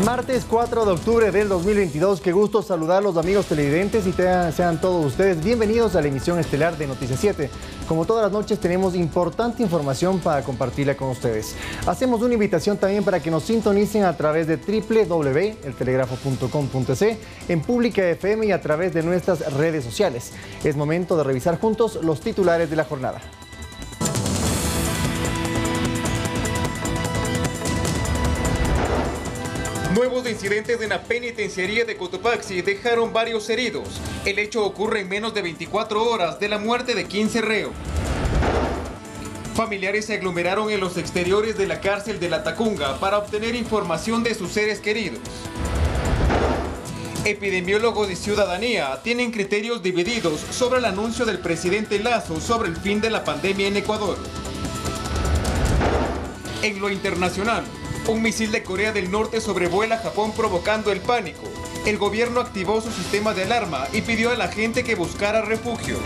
Martes 4 de octubre del 2022, qué gusto saludarlos amigos televidentes y sean todos ustedes bienvenidos a la emisión estelar de Noticias 7. Como todas las noches tenemos importante información para compartirla con ustedes. Hacemos una invitación también para que nos sintonicen a través de www.eltelegrafo.com.es, en Pública FM y a través de nuestras redes sociales. Es momento de revisar juntos los titulares de la jornada. Nuevos incidentes en la penitenciaría de Cotopaxi dejaron varios heridos. El hecho ocurre en menos de 24 horas de la muerte de 15 reos. Familiares se aglomeraron en los exteriores de la cárcel de La Tacunga para obtener información de sus seres queridos. Epidemiólogos y ciudadanía tienen criterios divididos sobre el anuncio del presidente Lasso sobre el fin de la pandemia en Ecuador. En lo internacional, un misil de Corea del Norte sobrevuela Japón provocando el pánico. El gobierno activó su sistema de alarma y pidió a la gente que buscara refugio.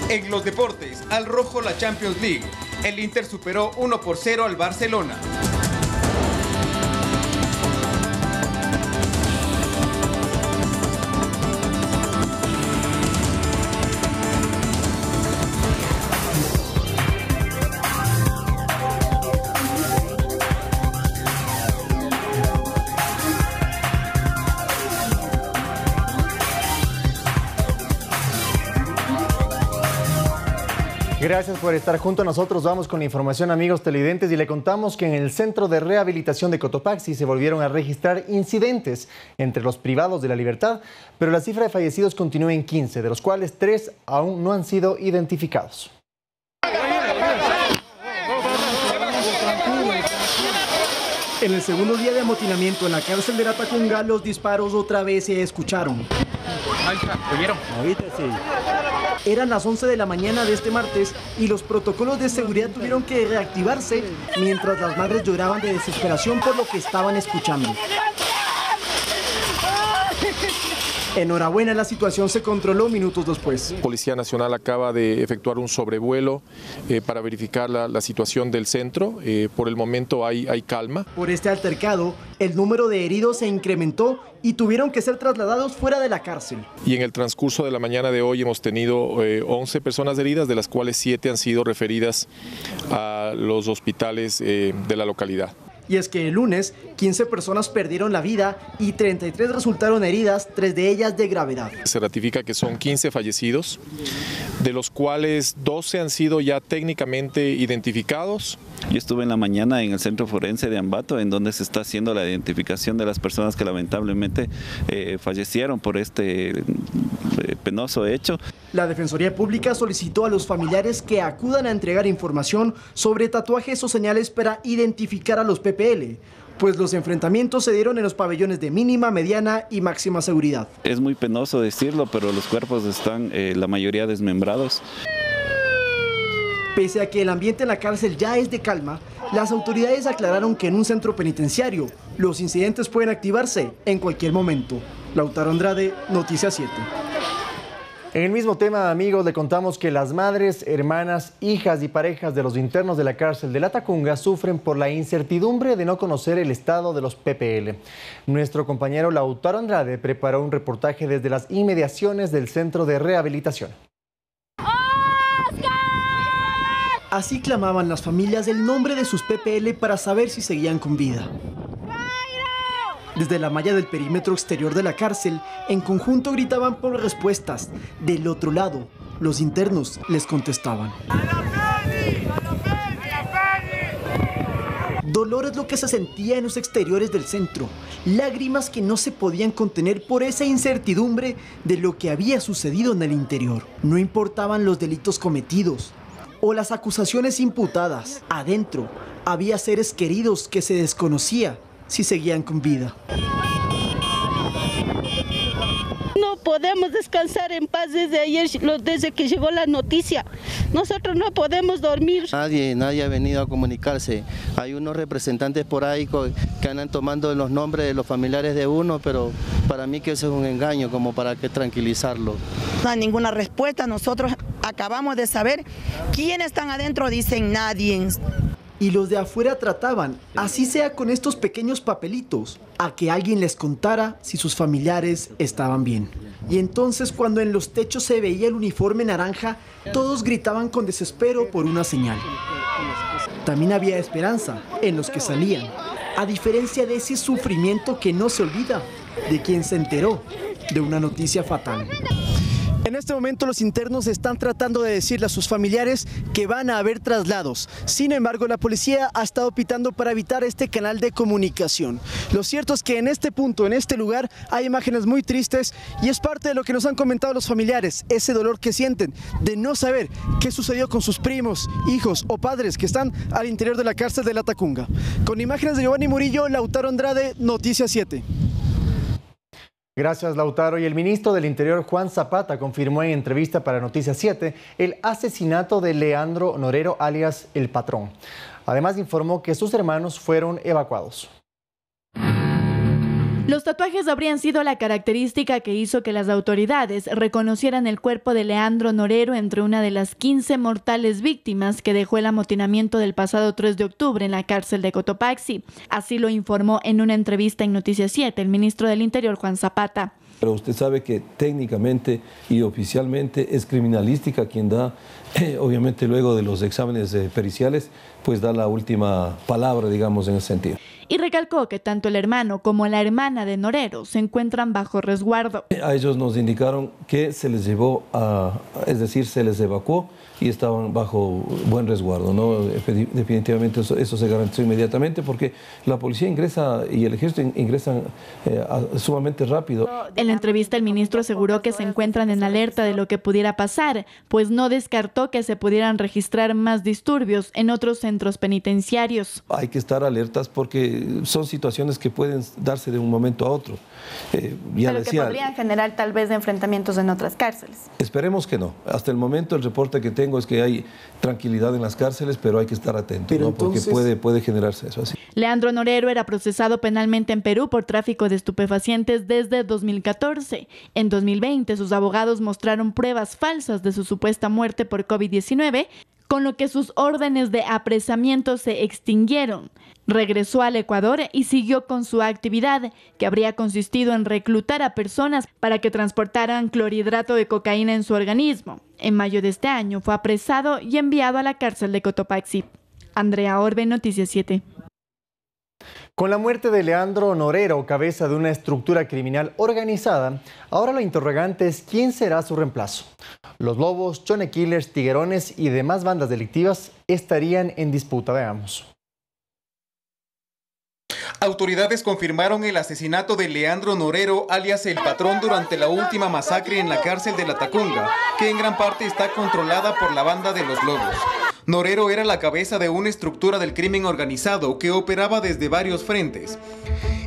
En los deportes, al rojo la Champions League. El Inter superó 1-0 al Barcelona. Gracias por estar junto a nosotros. Vamos con la información, amigos televidentes, y le contamos que en el Centro de Rehabilitación de Cotopaxi se volvieron a registrar incidentes entre los privados de la libertad, pero la cifra de fallecidos continúa en 15, de los cuales 3 aún no han sido identificados. En el segundo día de amotinamiento en la cárcel de La Tacunga, los disparos otra vez se escucharon. ¿Oyeron? Ahorita sí. Eran las 11 de la mañana de este martes y los protocolos de seguridad tuvieron que reactivarse mientras las madres lloraban de desesperación por lo que estaban escuchando. Enhorabuena, la situación se controló minutos después. Policía Nacional acaba de efectuar un sobrevuelo para verificar la situación del centro. Por el momento hay calma. Por este altercado, el número de heridos se incrementó y tuvieron que ser trasladados fuera de la cárcel. Y en el transcurso de la mañana de hoy hemos tenido 11 personas heridas, de las cuales 7 han sido referidas a los hospitales de la localidad. Y es que el lunes, 15 personas perdieron la vida y 33 resultaron heridas, 3 de ellas de gravedad. Se ratifica que son 15 fallecidos, de los cuales 12 han sido ya técnicamente identificados. Yo estuve en la mañana en el Centro Forense de Ambato, en donde se está haciendo la identificación de las personas que lamentablemente fallecieron por este penoso hecho. La Defensoría Pública solicitó a los familiares que acudan a entregar información sobre tatuajes o señales para identificar a los PPL, pues los enfrentamientos se dieron en los pabellones de mínima, mediana y máxima seguridad. Es muy penoso decirlo, pero los cuerpos están la mayoría desmembrados. Pese a que el ambiente en la cárcel ya es de calma, las autoridades aclararon que en un centro penitenciario los incidentes pueden activarse en cualquier momento. Lautaro Andrade, Noticias 7. En el mismo tema, amigos, le contamos que las madres, hermanas, hijas y parejas de los internos de la cárcel de La Tacunga sufren por la incertidumbre de no conocer el estado de los PPL. Nuestro compañero Lautaro Andrade preparó un reportaje desde las inmediaciones del centro de rehabilitación. Así clamaban las familias el nombre de sus PPL para saber si seguían con vida. Desde la malla del perímetro exterior de la cárcel, en conjunto gritaban por respuestas. Del otro lado, los internos les contestaban. Dolor es lo que se sentía en los exteriores del centro. Lágrimas que no se podían contener por esa incertidumbre de lo que había sucedido en el interior. No importaban los delitos cometidos o las acusaciones imputadas. Adentro había seres queridos que se desconocía si seguían con vida. No podemos descansar en paz desde ayer, desde que llegó la noticia. Nosotros no podemos dormir. Nadie ha venido a comunicarse. Hay unos representantes por ahí que andan tomando los nombres de los familiares de uno, pero para mí que eso es un engaño, como para qué tranquilizarlo. No hay ninguna respuesta. Nosotros acabamos de saber quiénes están adentro, dicen nadie. y los de afuera trataban, así sea con estos pequeños papelitos, a que alguien les contara si sus familiares estaban bien. Y entonces, cuando en los techos se veía el uniforme naranja, todos gritaban con desespero por una señal. También había esperanza en los que salían, a diferencia de ese sufrimiento que no se olvida de quien se enteró de una noticia fatal. En este momento los internos están tratando de decirle a sus familiares que van a haber traslados. Sin embargo, la policía ha estado pitando para evitar este canal de comunicación. Lo cierto es que en este punto, en este lugar, hay imágenes muy tristes y es parte de lo que nos han comentado los familiares, ese dolor que sienten de no saber qué sucedió con sus primos, hijos o padres que están al interior de la cárcel de Latacunga. Con imágenes de Giovanni Murillo, Lautaro Andrade, Noticias 7. Gracias, Lautaro. Y el ministro del Interior, Juan Zapata, confirmó en entrevista para Noticias 7 el asesinato de Leandro Norero, alias El Patrón. Además, informó que sus hermanos fueron evacuados. Los tatuajes habrían sido la característica que hizo que las autoridades reconocieran el cuerpo de Leandro Norero entre una de las 15 mortales víctimas que dejó el amotinamiento del pasado 3 de octubre en la cárcel de Cotopaxi. Así lo informó en una entrevista en Noticias 7 el ministro del Interior, Juan Zapata. Pero usted sabe que técnicamente y oficialmente es criminalística quien da, obviamente luego de los exámenes periciales, pues da la última palabra, digamos, en ese sentido. Y recalcó que tanto el hermano como la hermana de Norero se encuentran bajo resguardo. A ellos nos indicaron que se les llevó es decir, se les evacuó y estaban bajo buen resguardo, ¿no? Definitivamente eso se garantizó inmediatamente porque la policía ingresa y el ejército ingresan sumamente rápido. En la entrevista el ministro aseguró que se encuentran en alerta de lo que pudiera pasar, pues no descartó que se pudieran registrar más disturbios en otros centros penitenciarios. Hay que estar alertas porque son situaciones que pueden darse de un momento a otro. Pero que podrían generar tal vez enfrentamientos en otras cárceles. Esperemos que no. Hasta el momento el reporte que tengo es que hay tranquilidad en las cárceles, pero hay que estar atentos, ¿no? Entonces... porque puede generarse eso así. Leandro Norero era procesado penalmente en Perú por tráfico de estupefacientes desde 2014. En 2020 sus abogados mostraron pruebas falsas de su supuesta muerte por COVID-19, con lo que sus órdenes de apresamiento se extinguieron. Regresó al Ecuador y siguió con su actividad, que habría consistido en reclutar a personas para que transportaran clorhidrato de cocaína en su organismo. En mayo de este año fue apresado y enviado a la cárcel de Cotopaxi. Andrea Orbe, Noticias 7. Con la muerte de Leandro Norero, cabeza de una estructura criminal organizada, ahora la interrogante es quién será su reemplazo. Los Lobos, Chone Killers, Tiguerones y demás bandas delictivas estarían en disputa. Veamos. Autoridades confirmaron el asesinato de Leandro Norero, alias El Patrón, durante la última masacre en la cárcel de Latacunga, que en gran parte está controlada por la banda de los Lobos. Norero era la cabeza de una estructura del crimen organizado que operaba desde varios frentes.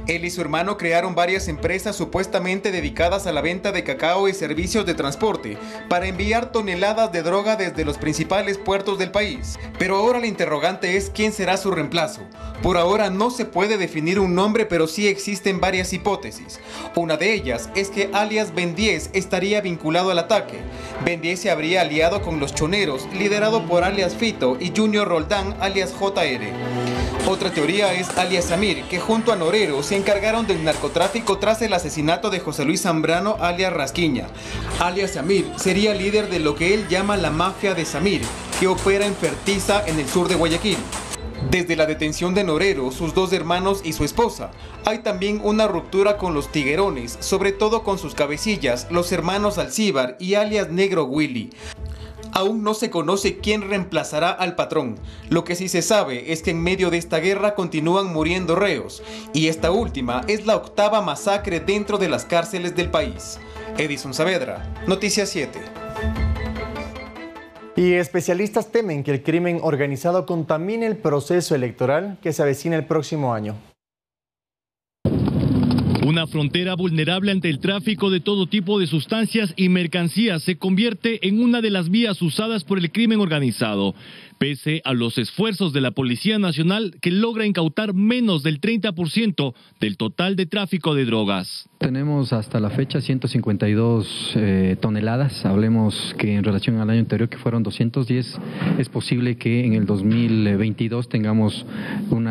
Él y su hermano crearon varias empresas supuestamente dedicadas a la venta de cacao y servicios de transporte para enviar toneladas de droga desde los principales puertos del país. Pero ahora la interrogante es quién será su reemplazo. Por ahora no se puede definir un nombre, pero sí existen varias hipótesis. Una de ellas es que alias Ben 10 estaría vinculado al ataque. Ben 10 se habría aliado con los choneros, liderado por alias Fito y Junior Roldán, alias JR. Otra teoría es alias Samir, que junto a Norero se encargaron del narcotráfico tras el asesinato de José Luis Zambrano, alias Rasquiña. Alias Samir sería líder de lo que él llama la mafia de Samir, que opera en Fertiza, en el sur de Guayaquil. Desde la detención de Norero, sus dos hermanos y su esposa, hay también una ruptura con los Tiguerones, sobre todo con sus cabecillas, los hermanos Alcíbar y alias Negro Willy. Aún no se conoce quién reemplazará al Patrón. Lo que sí se sabe es que en medio de esta guerra continúan muriendo reos, y esta última es la 8ª masacre dentro de las cárceles del país. Edison Saavedra, Noticias 7. Y especialistas temen que el crimen organizado contamine el proceso electoral que se avecina el próximo año. Una frontera vulnerable ante el tráfico de todo tipo de sustancias y mercancías se convierte en una de las vías usadas por el crimen organizado. pese a los esfuerzos de la Policía Nacional, que logra incautar menos del 30% del total de tráfico de drogas. Tenemos hasta la fecha 152 toneladas, hablemos que en relación al año anterior que fueron 210, es posible que en el 2022 tengamos un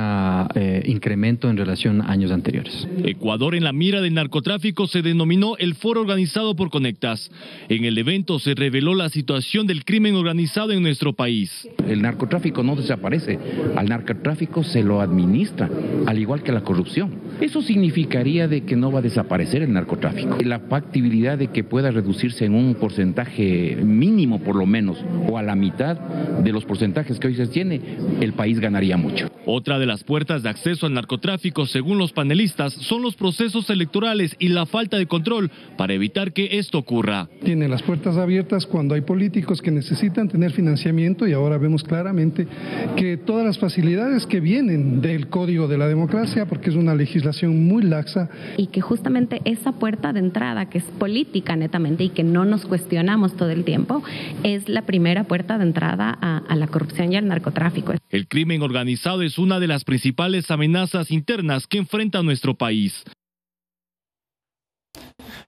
incremento en relación a años anteriores. Ecuador en la mira del narcotráfico se denominó el foro organizado por Conectas. En el evento se reveló la situación del crimen organizado en nuestro país. El narcotráfico no desaparece, al narcotráfico se lo administra, al igual que la corrupción. Eso significaría de que no va a desaparecer el narcotráfico. La factibilidad de que pueda reducirse en un porcentaje mínimo por lo menos, o a la mitad de los porcentajes que hoy se tiene, el país ganaría mucho. Otra de las puertas de acceso al narcotráfico, según los panelistas, son los procesos electorales y la falta de control para evitar que esto ocurra. Tiene las puertas abiertas cuando hay políticos que necesitan tener financiamiento, y ahora vemos claramente que todas las facilidades que vienen del Código de la Democracia, porque es una legislación muy laxa. Y que justamente esa puerta de entrada, que es política netamente y que no nos cuestionamos todo el tiempo, es la primera puerta de entrada a la corrupción y al narcotráfico. El crimen organizado es una de las principales amenazas internas que enfrenta nuestro país.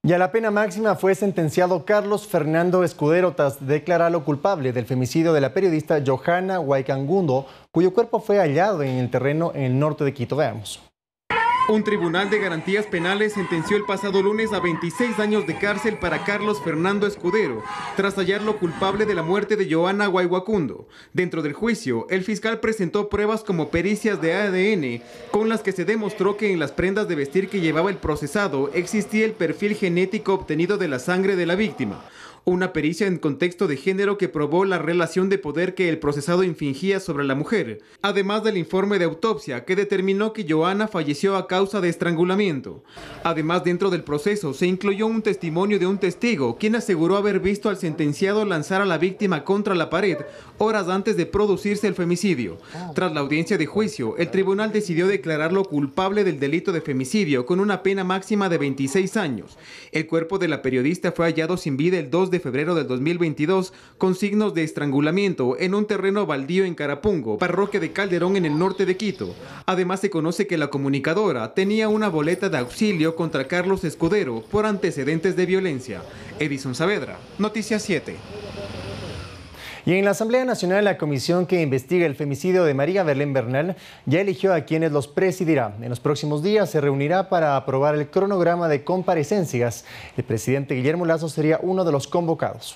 Y a la pena máxima fue sentenciado Carlos Fernando Escudero tras declararlo culpable del femicidio de la periodista Johanna Waikangundo, cuyo cuerpo fue hallado en el terreno en el norte de Quito. Veamos. Un tribunal de garantías penales sentenció el pasado lunes a 26 años de cárcel para Carlos Fernando Escudero, tras hallarlo culpable de la muerte de Johanna Waikangundo. Dentro del juicio, el fiscal presentó pruebas como pericias de ADN, con las que se demostró que en las prendas de vestir que llevaba el procesado existía el perfil genético obtenido de la sangre de la víctima. Una pericia en contexto de género que probó la relación de poder que el procesado infringía sobre la mujer, además del informe de autopsia que determinó que Johanna falleció a causa de estrangulamiento. Además, dentro del proceso se incluyó un testimonio de un testigo, quien aseguró haber visto al sentenciado lanzar a la víctima contra la pared horas antes de producirse el femicidio. Tras la audiencia de juicio, el tribunal decidió declararlo culpable del delito de femicidio con una pena máxima de 26 años. El cuerpo de la periodista fue hallado sin vida el 2 de febrero del 2022 con signos de estrangulamiento en un terreno baldío en Carapungo, parroquia de Calderón en el norte de Quito. Además, se conoce que la comunicadora tenía una boleta de auxilio contra Carlos Escudero por antecedentes de violencia. Edison Saavedra, Noticias 7. Y en la Asamblea Nacional, la comisión que investiga el femicidio de María Belén Bernal ya eligió a quienes los presidirá. En los próximos días se reunirá para aprobar el cronograma de comparecencias. El presidente Guillermo Lasso sería uno de los convocados.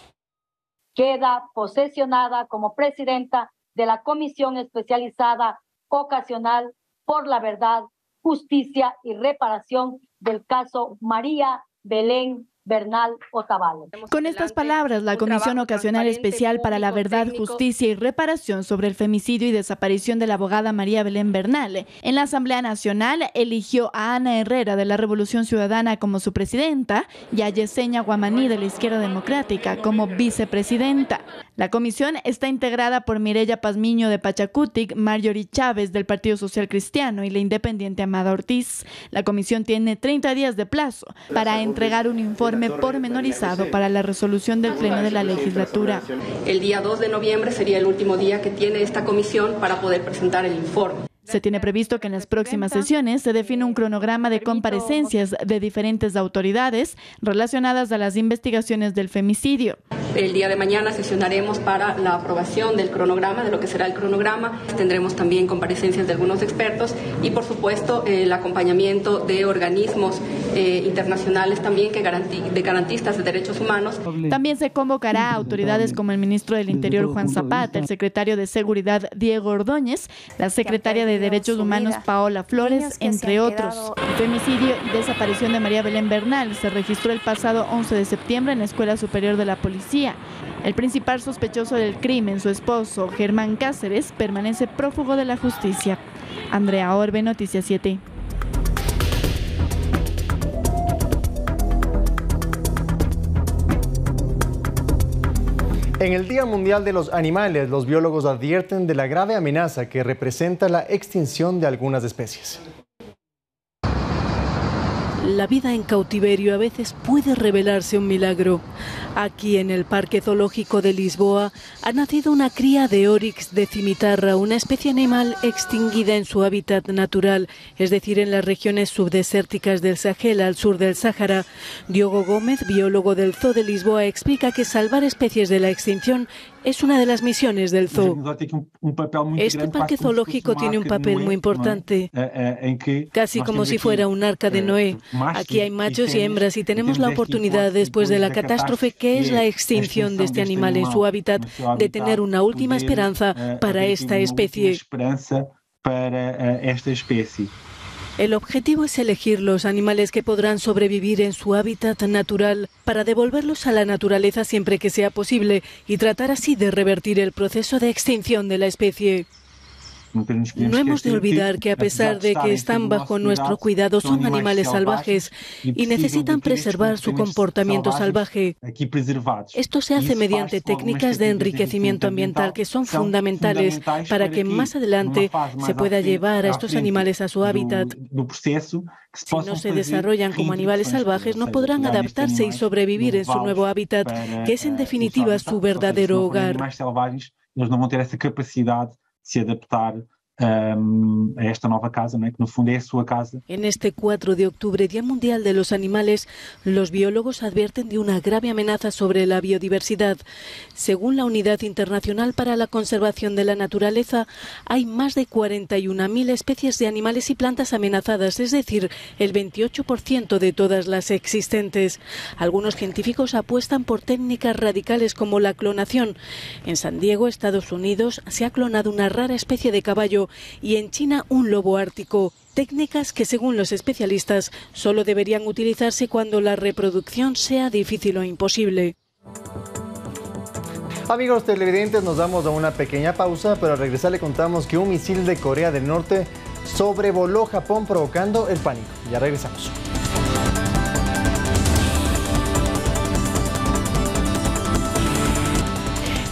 Queda posesionada como presidenta de la Comisión Especializada Ocasional por la Verdad, Justicia y Reparación del caso María Belén Bernal Otavalo. Con estas palabras, la Comisión Ocasional Especial para la Verdad, Justicia y Reparación sobre el femicidio y desaparición de la abogada María Belén Bernal en la Asamblea Nacional eligió a Ana Herrera de la Revolución Ciudadana como su presidenta y a Yesenia Guamaní de la Izquierda Democrática como vicepresidenta. La comisión está integrada por Mireya Pazmiño de Pachacutic, Marjorie Chávez del Partido Social Cristiano y la independiente Amada Ortiz. La comisión tiene 30 días de plazo para entregar un informe pormenorizado para la resolución del Pleno de la legislatura. El día 2 de noviembre sería el último día que tiene esta comisión para poder presentar el informe. Se tiene previsto que en las próximas sesiones se define un cronograma de comparecencias de diferentes autoridades relacionadas a las investigaciones del femicidio. El día de mañana sesionaremos para la aprobación del cronograma, de lo que será el cronograma. Tendremos también comparecencias de algunos expertos y, por supuesto, el acompañamiento de organismos internacionales también de garantistas de derechos humanos. También se convocará a autoridades como el ministro del Interior Juan Zapata, el secretario de Seguridad Diego Ordóñez, la secretaria de Derechos Humanos Paola Flores, entre otros. El femicidio y desaparición de María Belén Bernal se registró el pasado 11 de septiembre en la Escuela Superior de la Policía. El principal sospechoso del crimen, su esposo Germán Cáceres, permanece prófugo de la justicia. Andrea Orbe, Noticias 7. En el Día Mundial de los Animales, los biólogos advierten de la grave amenaza que representa la extinción de algunas especies. La vida en cautiverio a veces puede revelarse un milagro. Aquí en el Parque Zoológico de Lisboa ha nacido una cría de Oryx de cimitarra, una especie animal extinguida en su hábitat natural, es decir, en las regiones subdesérticas del Sahel al sur del Sáhara. Diogo Gómez, biólogo del Zoo de Lisboa, explica que salvar especies de la extinción es una de las misiones del zoo. Este parque zoológico tiene un papel muy importante, casi como si fuera un arca de Noé. Aquí hay machos y hembras y tenemos la oportunidad, después de la catástrofe que es la extinción de este animal en su hábitat, de tener una última esperanza para esta especie. El objetivo es elegir los animales que podrán sobrevivir en su hábitat natural para devolverlos a la naturaleza siempre que sea posible y tratar así de revertir el proceso de extinción de la especie. No hemos de olvidar que a pesar de que están bajo nuestro cuidado, son animales salvajes y necesitan preservar su comportamiento salvaje. Esto se hace mediante técnicas de enriquecimiento ambiental que son fundamentales para que más adelante se pueda llevar a estos animales a su hábitat. Si no se desarrollan como animales salvajes, no podrán adaptarse y sobrevivir en su nuevo hábitat, que es en definitiva su verdadero hogar. Se adaptar a esta nueva casa, ¿no? Que no fondo es su casa. En este 4 de octubre, Día Mundial de los Animales, los biólogos advierten de una grave amenaza sobre la biodiversidad. Según la Unidad Internacional para la Conservación de la Naturaleza, hay más de 41.000 especies de animales y plantas amenazadas, es decir, el 28% de todas las existentes. Algunos científicos apuestan por técnicas radicales como la clonación. En San Diego, Estados Unidos, se ha clonado una rara especie de caballo y en China un lobo ártico. Técnicas que, según los especialistas, solo deberían utilizarse cuando la reproducción sea difícil o imposible. Amigos televidentes, nos damos a una pequeña pausa, pero al regresar le contamos que un misil de Corea del Norte sobrevoló Japón provocando el pánico. Ya regresamos.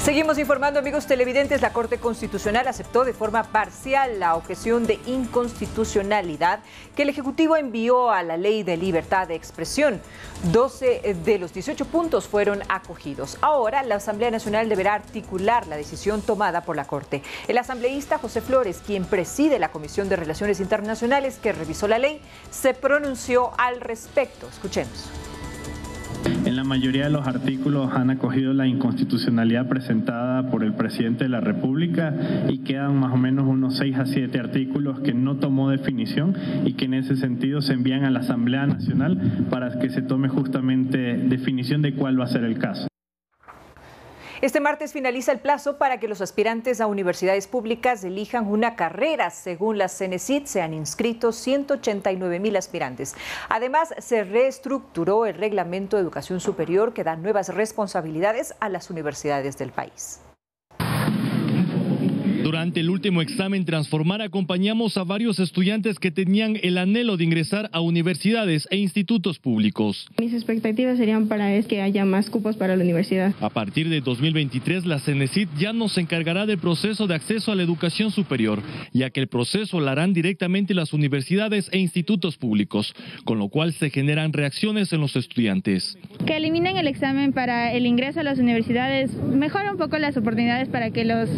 Seguimos informando, amigos televidentes. La Corte Constitucional aceptó de forma parcial la objeción de inconstitucionalidad que el Ejecutivo envió a la Ley de Libertad de Expresión. 12 de los 18 puntos fueron acogidos. Ahora, la Asamblea Nacional deberá articular la decisión tomada por la Corte. El asambleísta José Flores, quien preside la Comisión de Relaciones Internacionales que revisó la ley, se pronunció al respecto. Escuchemos. En la mayoría de los artículos han acogido la inconstitucionalidad presentada por el presidente de la República y quedan más o menos unos 6 a 7 artículos que no tomó definición y que en ese sentido se envían a la Asamblea Nacional para que se tome justamente definición de cuál va a ser el caso. Este martes finaliza el plazo para que los aspirantes a universidades públicas elijan una carrera. Según la CENESID, se han inscrito 189.000 aspirantes. Además, se reestructuró el reglamento de educación superior que da nuevas responsabilidades a las universidades del país. Durante el último examen Transformar acompañamos a varios estudiantes que tenían el anhelo de ingresar a universidades e institutos públicos. Mis expectativas serían para que haya más cupos para la universidad. A partir de 2023, la CENESID ya no se encargará del proceso de acceso a la educación superior, ya que el proceso lo harán directamente las universidades e institutos públicos, con lo cual se generan reacciones en los estudiantes. Que eliminen el examen para el ingreso a las universidades mejora un poco las oportunidades para que los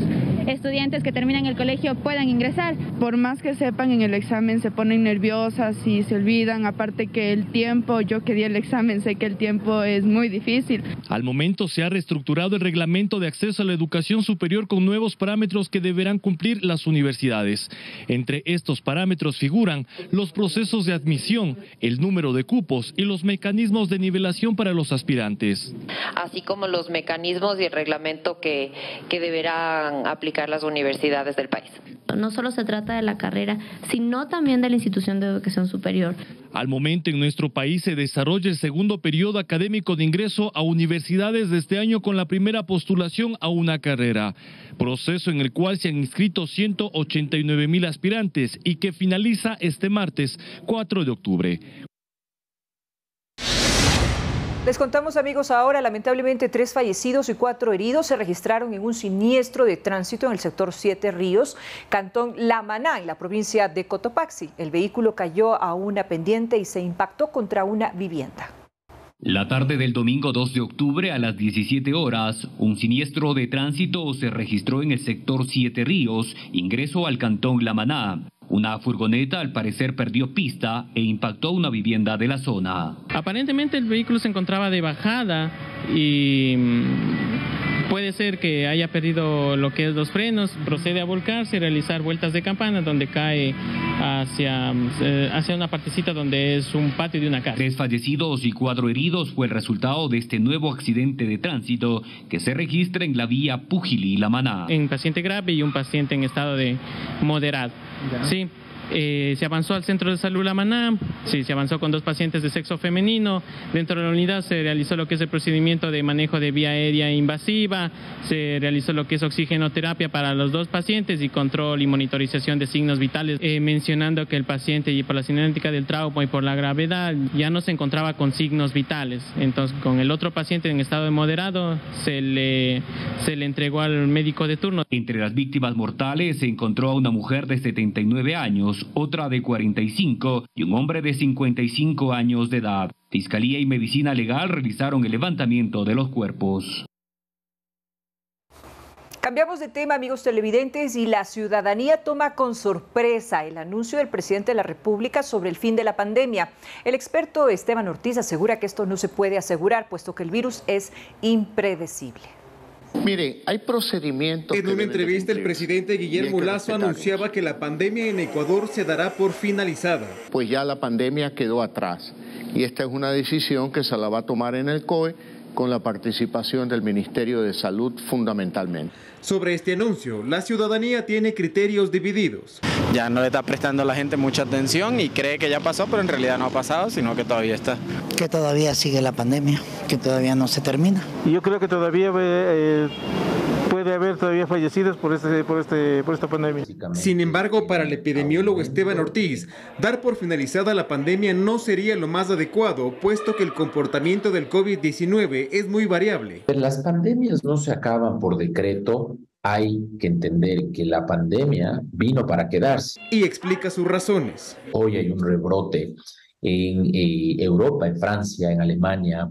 estudiantes que terminan el colegio puedan ingresar. Por más que sepan en el examen se ponen nerviosas y se olvidan, aparte que el tiempo, yo que di el examen sé que el tiempo es muy difícil. Al momento se ha reestructurado el reglamento de acceso a la educación superior con nuevos parámetros que deberán cumplir las universidades. Entre estos parámetros figuran los procesos de admisión, el número de cupos y los mecanismos de nivelación para los aspirantes. Así como los mecanismos y el reglamento que deberán aplicar las universidades del país. No solo se trata de la carrera, sino también de la institución de educación superior. Al momento en nuestro país se desarrolla el segundo periodo académico de ingreso a universidades de este año con la primera postulación a una carrera, proceso en el cual se han inscrito 189.000 aspirantes y que finaliza este martes 4 de octubre. Les contamos, amigos, ahora lamentablemente 3 fallecidos y 4 heridos se registraron en un siniestro de tránsito en el sector 7 Ríos, cantón La Maná, en la provincia de Cotopaxi. El vehículo cayó a una pendiente y se impactó contra una vivienda. La tarde del domingo 2 de octubre a las 17 horas, un siniestro de tránsito se registró en el sector 7 Ríos, ingreso al cantón La Maná. Una furgoneta al parecer perdió pista e impactó una vivienda de la zona. Aparentemente el vehículo se encontraba de bajada y puede ser que haya perdido lo que es los frenos, procede a volcarse y realizar vueltas de campana donde cae hacia una partecita donde es un patio de una casa. 3 fallecidos y 4 heridos fue el resultado de este nuevo accidente de tránsito que se registra en la vía Pujilí-La Maná. Un paciente grave y un paciente en estado de moderado. Sí. Se avanzó al centro de salud La Maná, sí, se avanzó con 2 pacientes de sexo femenino. Dentro de la unidad se realizó lo que es el procedimiento de manejo de vía aérea invasiva, se realizó lo que es oxigenoterapia para los 2 pacientes y control y monitorización de signos vitales, mencionando que el paciente, y por la cinética del trauma y por la gravedad, ya no se encontraba con signos vitales. Entonces, con el otro paciente en estado de moderado, se le entregó al médico de turno. Entre las víctimas mortales se encontró a una mujer de 79 años, otra de 45 y un hombre de 55 años de edad. Fiscalía y Medicina Legal realizaron el levantamiento de los cuerpos. Cambiamos de tema, amigos televidentes, y la ciudadanía toma con sorpresa el anuncio del presidente de la República sobre el fin de la pandemia. El experto Esteban Ortiz asegura que esto no se puede asegurar, puesto que el virus es impredecible. Mire, hay procedimientos. En una entrevista, el presidente Guillermo Lasso anunciaba que la pandemia en Ecuador se dará por finalizada. Pues ya la pandemia quedó atrás y esta es una decisión que se la va a tomar en el COE con la participación del Ministerio de Salud fundamentalmente. Sobre este anuncio, la ciudadanía tiene criterios divididos. Ya no le está prestando a la gente mucha atención y cree que ya pasó, pero en realidad no ha pasado, sino que todavía está. Que todavía sigue la pandemia, que todavía no se termina. Y yo creo que todavía puede haber todavía fallecidos por esta pandemia. Sin embargo, para el epidemiólogo Esteban Ortiz, dar por finalizada la pandemia no sería lo más adecuado, puesto que el comportamiento del COVID-19 es muy variable. Las pandemias no se acaban por decreto. Hay que entender que la pandemia vino para quedarse. Y explica sus razones. Hoy hay un rebrote en Europa, en Francia, en Alemania,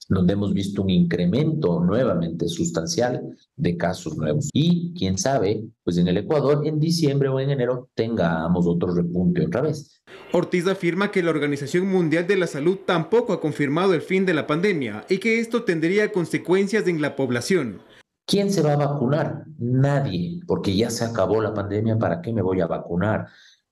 donde hemos visto un incremento nuevamente sustancial de casos nuevos. Y quién sabe, pues en el Ecuador en diciembre o en enero tengamos otro repunte otra vez. Ortiz afirma que la Organización Mundial de la Salud tampoco ha confirmado el fin de la pandemia y que esto tendría consecuencias en la población. ¿Quién se va a vacunar? Nadie, porque ya se acabó la pandemia. ¿Para qué me voy a vacunar?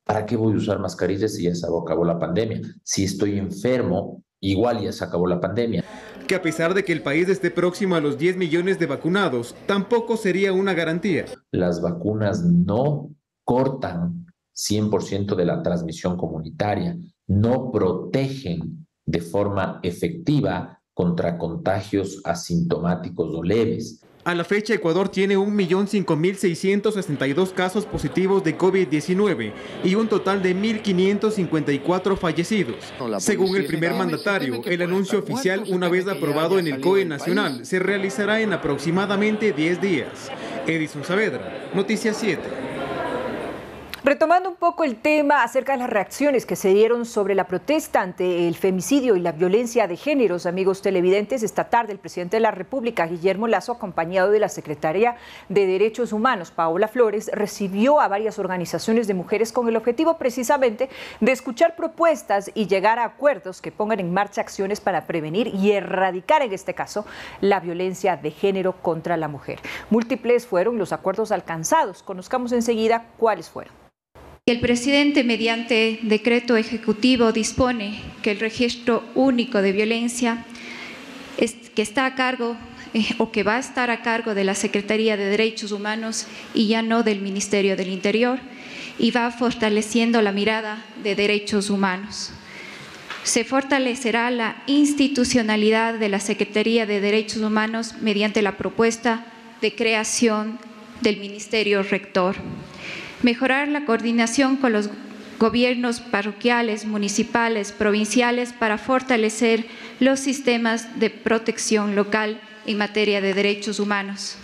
¿Para qué voy a usar mascarillas si ya se acabó la pandemia? Si estoy enfermo, igual ya se acabó la pandemia. Que a pesar de que el país esté próximo a los 10 millones de vacunados, tampoco sería una garantía. Las vacunas no cortan 100% de la transmisión comunitaria, no protegen de forma efectiva contra contagios asintomáticos o leves. A la fecha, Ecuador tiene 1.005.662 casos positivos de COVID-19 y un total de 1.554 fallecidos. Según el primer mandatario, el anuncio oficial, una vez aprobado en el COE nacional, se realizará en aproximadamente 10 días. Edison Saavedra, Noticias 7. Retomando un poco el tema acerca de las reacciones que se dieron sobre la protesta ante el femicidio y la violencia de géneros, amigos televidentes, esta tarde el presidente de la República, Guillermo Lasso, acompañado de la secretaria de Derechos Humanos, Paola Flores, recibió a varias organizaciones de mujeres con el objetivo precisamente de escuchar propuestas y llegar a acuerdos que pongan en marcha acciones para prevenir y erradicar, en este caso, la violencia de género contra la mujer. Múltiples fueron los acuerdos alcanzados. Conozcamos enseguida cuáles fueron. El presidente, mediante decreto ejecutivo, dispone que el registro único de violencia que está a cargo o que va a estar a cargo de la Secretaría de Derechos Humanos y ya no del Ministerio del Interior, y va fortaleciendo la mirada de derechos humanos. Se fortalecerá la institucionalidad de la Secretaría de Derechos Humanos mediante la propuesta de creación del Ministerio Rector. Mejorar la coordinación con los gobiernos parroquiales, municipales, provinciales, para fortalecer los sistemas de protección local en materia de derechos humanos.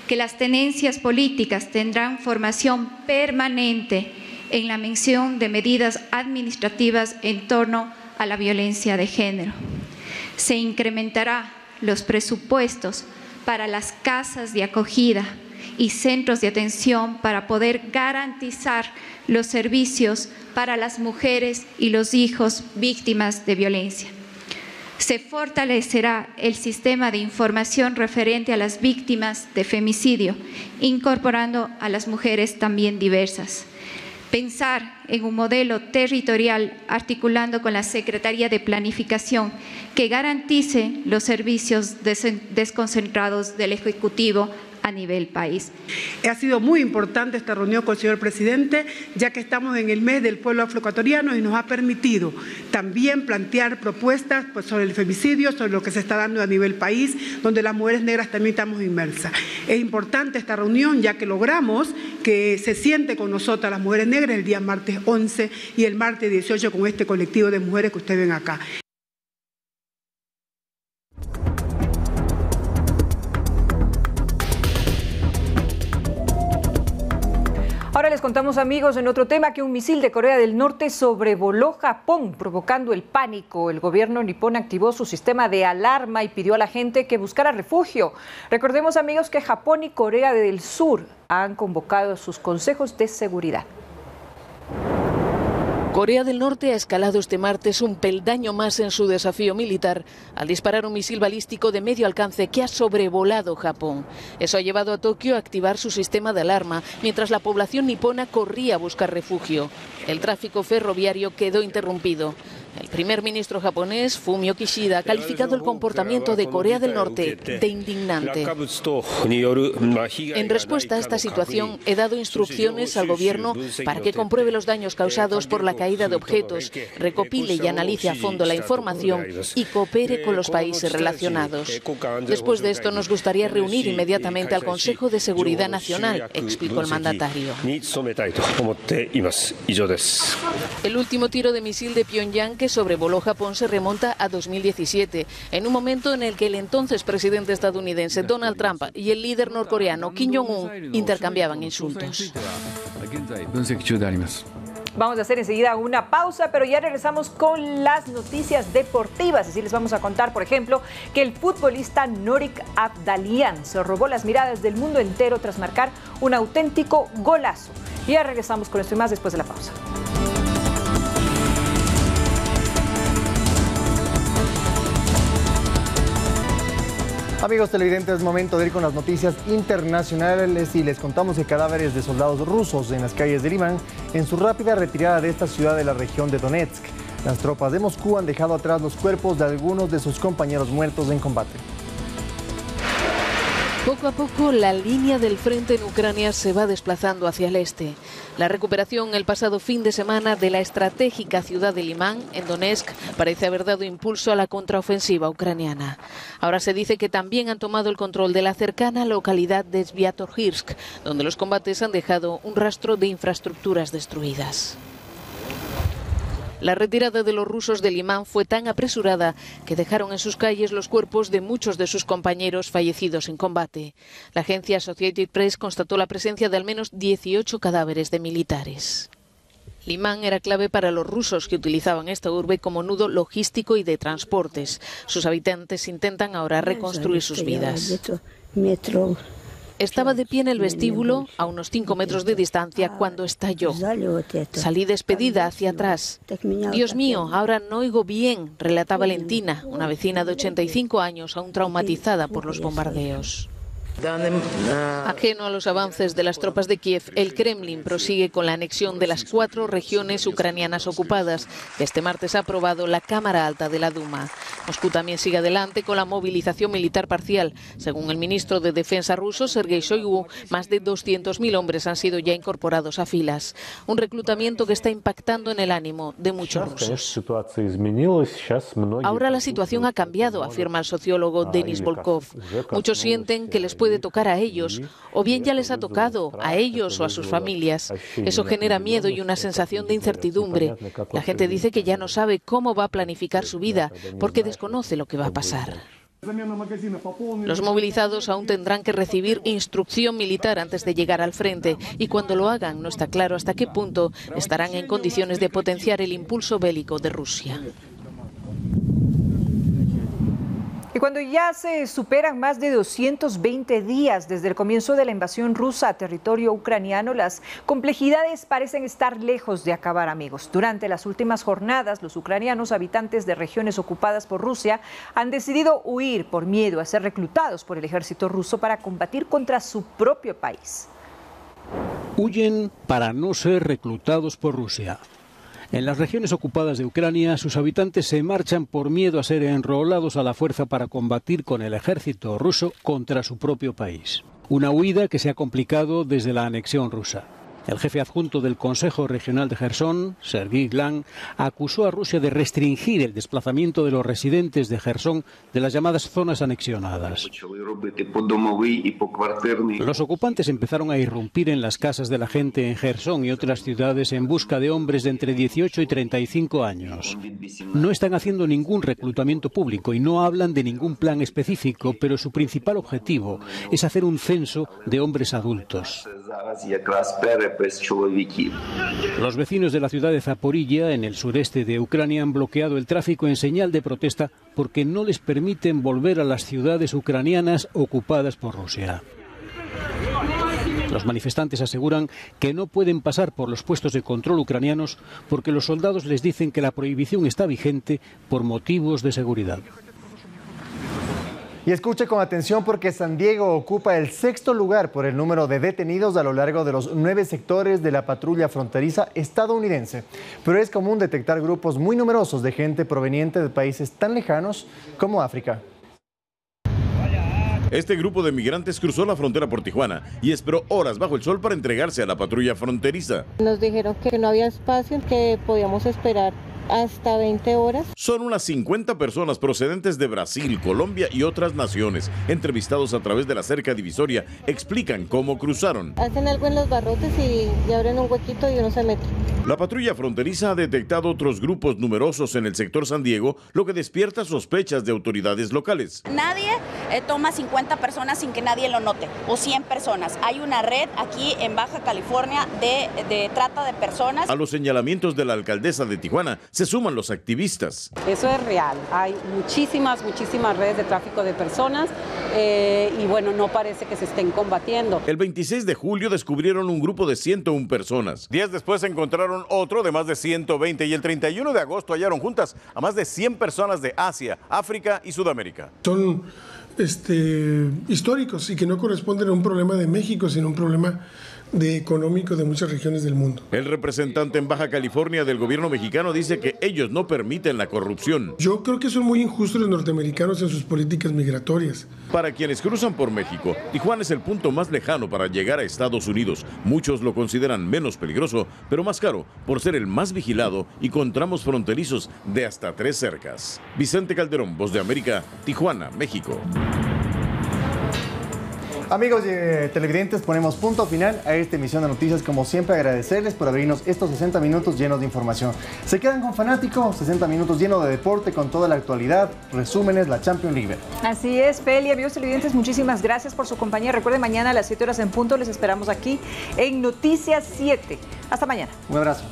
Que las tenencias políticas tendrán formación permanente en la mención de medidas administrativas en torno a la violencia de género. Se incrementará los presupuestos para las casas de acogida y centros de atención para poder garantizar los servicios para las mujeres y los hijos víctimas de violencia. Se fortalecerá el sistema de información referente a las víctimas de femicidio, incorporando a las mujeres también diversas. Pensar en un modelo territorial articulando con la Secretaría de Planificación que garantice los servicios desconcentrados del Ejecutivo a nivel país. Ha sido muy importante esta reunión con el señor presidente, ya que estamos en el mes del pueblo afroecuatoriano y nos ha permitido también plantear propuestas sobre el femicidio, sobre lo que se está dando a nivel país, donde las mujeres negras también estamos inmersas. Es importante esta reunión, ya que logramos que se siente con nosotras las mujeres negras el día martes 11 y el martes 18 con este colectivo de mujeres que ustedes ven acá. Ahora les contamos, amigos, en otro tema, que un misil de Corea del Norte sobrevoló Japón, provocando el pánico. El gobierno nipón activó su sistema de alarma y pidió a la gente que buscara refugio. Recordemos, amigos, que Japón y Corea del Sur han convocado sus consejos de seguridad. Corea del Norte ha escalado este martes un peldaño más en su desafío militar al disparar un misil balístico de medio alcance que ha sobrevolado Japón. Eso ha llevado a Tokio a activar su sistema de alarma, mientras la población nipona corría a buscar refugio. El tráfico ferroviario quedó interrumpido. El primer ministro japonés, Fumio Kishida, ha calificado el comportamiento de Corea del Norte de indignante. En respuesta a esta situación, he dado instrucciones al gobierno para que compruebe los daños causados por la caída de objetos, recopile y analice a fondo la información y coopere con los países relacionados. Después de esto, nos gustaría reunir inmediatamente al Consejo de Seguridad Nacional, explicó el mandatario. El último tiro de misil de Pyongyang que sobrevoló Japón se remonta a 2017, en un momento en el que el entonces presidente estadounidense Donald Trump y el líder norcoreano Kim Jong-un intercambiaban insultos. Vamos a hacer enseguida una pausa, pero ya regresamos con las noticias deportivas. Así les vamos a contar, por ejemplo, que el futbolista Norik Abdalian se robó las miradas del mundo entero tras marcar un auténtico golazo. Y ya regresamos con esto y más después de la pausa. Amigos televidentes, es momento de ir con las noticias internacionales y les contamos que cadáveres de soldados rusos en las calles de Limán en su rápida retirada de esta ciudad de la región de Donetsk. Las tropas de Moscú han dejado atrás los cuerpos de algunos de sus compañeros muertos en combate. Poco a poco, la línea del frente en Ucrania se va desplazando hacia el este. La recuperación el pasado fin de semana de la estratégica ciudad de Limán, en Donetsk, parece haber dado impulso a la contraofensiva ucraniana. Ahora se dice que también han tomado el control de la cercana localidad de Sviatohirsk, donde los combates han dejado un rastro de infraestructuras destruidas. La retirada de los rusos de Limán fue tan apresurada que dejaron en sus calles los cuerpos de muchos de sus compañeros fallecidos en combate. La agencia Associated Press constató la presencia de al menos 18 cadáveres de militares. Limán era clave para los rusos que utilizaban esta urbe como nudo logístico y de transportes. Sus habitantes intentan ahora reconstruir sus vidas. Estaba de pie en el vestíbulo, a unos 5 metros de distancia, cuando estalló. Salí despedida hacia atrás. Dios mío, ahora no oigo bien, relata Valentina, una vecina de 85 años, aún traumatizada por los bombardeos. Ajeno a los avances de las tropas de Kiev, el Kremlin prosigue con la anexión de las 4 regiones ucranianas ocupadas, que este martes ha aprobado la Cámara Alta de la Duma. Moscú también sigue adelante con la movilización militar parcial. Según el ministro de Defensa ruso, Sergei Shoigu, más de 200.000 hombres han sido ya incorporados a filas. Un reclutamiento que está impactando en el ánimo de muchos rusos. Ahora la situación ha cambiado, afirma el sociólogo Denis Volkov. Muchos sienten que les puede tocar a ellos, o bien ya les ha tocado a ellos o a sus familias. Eso genera miedo y una sensación de incertidumbre. La gente dice que ya no sabe cómo va a planificar su vida, porque desconoce lo que va a pasar. Los movilizados aún tendrán que recibir instrucción militar antes de llegar al frente y cuando lo hagan no está claro hasta qué punto estarán en condiciones de potenciar el impulso bélico de Rusia. Y cuando ya se superan más de 220 días desde el comienzo de la invasión rusa a territorio ucraniano, las complejidades parecen estar lejos de acabar, amigos. Durante las últimas jornadas, los ucranianos habitantes de regiones ocupadas por Rusia han decidido huir por miedo a ser reclutados por el ejército ruso para combatir contra su propio país. Huyen para no ser reclutados por Rusia. En las regiones ocupadas de Ucrania, sus habitantes se marchan por miedo a ser enrolados a la fuerza para combatir con el ejército ruso contra su propio país. Una huida que se ha complicado desde la anexión rusa. El jefe adjunto del Consejo Regional de Jersón, Sergiy Glan, acusó a Rusia de restringir el desplazamiento de los residentes de Jersón de las llamadas zonas anexionadas. Los ocupantes empezaron a irrumpir en las casas de la gente en Jersón y otras ciudades en busca de hombres de entre 18 y 35 años. No están haciendo ningún reclutamiento público y no hablan de ningún plan específico, pero su principal objetivo es hacer un censo de hombres adultos. Los vecinos de la ciudad de Zaporilla, en el sureste de Ucrania, han bloqueado el tráfico en señal de protesta porque no les permiten volver a las ciudades ucranianas ocupadas por Rusia. Los manifestantes aseguran que no pueden pasar por los puestos de control ucranianos porque los soldados les dicen que la prohibición está vigente por motivos de seguridad. Y escuche con atención porque San Diego ocupa el 6º lugar por el número de detenidos a lo largo de los 9 sectores de la patrulla fronteriza estadounidense. Pero es común detectar grupos muy numerosos de gente proveniente de países tan lejanos como África. Este grupo de migrantes cruzó la frontera por Tijuana y esperó horas bajo el sol para entregarse a la patrulla fronteriza. Nos dijeron que no había espacio, que podíamos esperar hasta 20 horas. Son unas 50 personas procedentes de Brasil, Colombia y otras naciones. Entrevistados a través de la cerca divisoria, explican cómo cruzaron. Hacen algo en los barrotes y abren un huequito y uno se mete. La patrulla fronteriza ha detectado otros grupos numerosos en el sector San Diego, lo que despierta sospechas de autoridades locales. Nadie toma 50 personas sin que nadie lo note, o 100 personas. Hay una red aquí en Baja California de trata de personas. A los señalamientos de la alcaldesa de Tijuana se suman los activistas. Eso es real, hay muchísimas redes de tráfico de personas y bueno, no parece que se estén combatiendo. El 26 de julio descubrieron un grupo de 101 personas. Días después encontraron otro de más de 120 y el 31 de agosto hallaron juntas a más de 100 personas de Asia, África y Sudamérica. Son históricos y que no corresponden a un problema de México, sino un problema económico de muchas regiones del mundo. El representante en Baja California del gobierno mexicano dice que ellos no permiten la corrupción. Yo creo que son muy injustos los norteamericanos en sus políticas migratorias. Para quienes cruzan por México, Tijuana es el punto más lejano para llegar a Estados Unidos. Muchos lo consideran menos peligroso, pero más caro por ser el más vigilado y con tramos fronterizos de hasta 3 cercas. Vicente Calderón, Voz de América, Tijuana, México. Amigos televidentes, ponemos punto final a esta emisión de noticias. Como siempre, agradecerles por abrirnos estos 60 minutos llenos de información. Se quedan con Fanático, 60 minutos llenos de deporte con toda la actualidad, resúmenes, la Champions League. Así es, Feli. Amigos televidentes, muchísimas gracias por su compañía. Recuerden, mañana a las 7 horas en punto les esperamos aquí en Noticias 7. Hasta mañana. Un abrazo.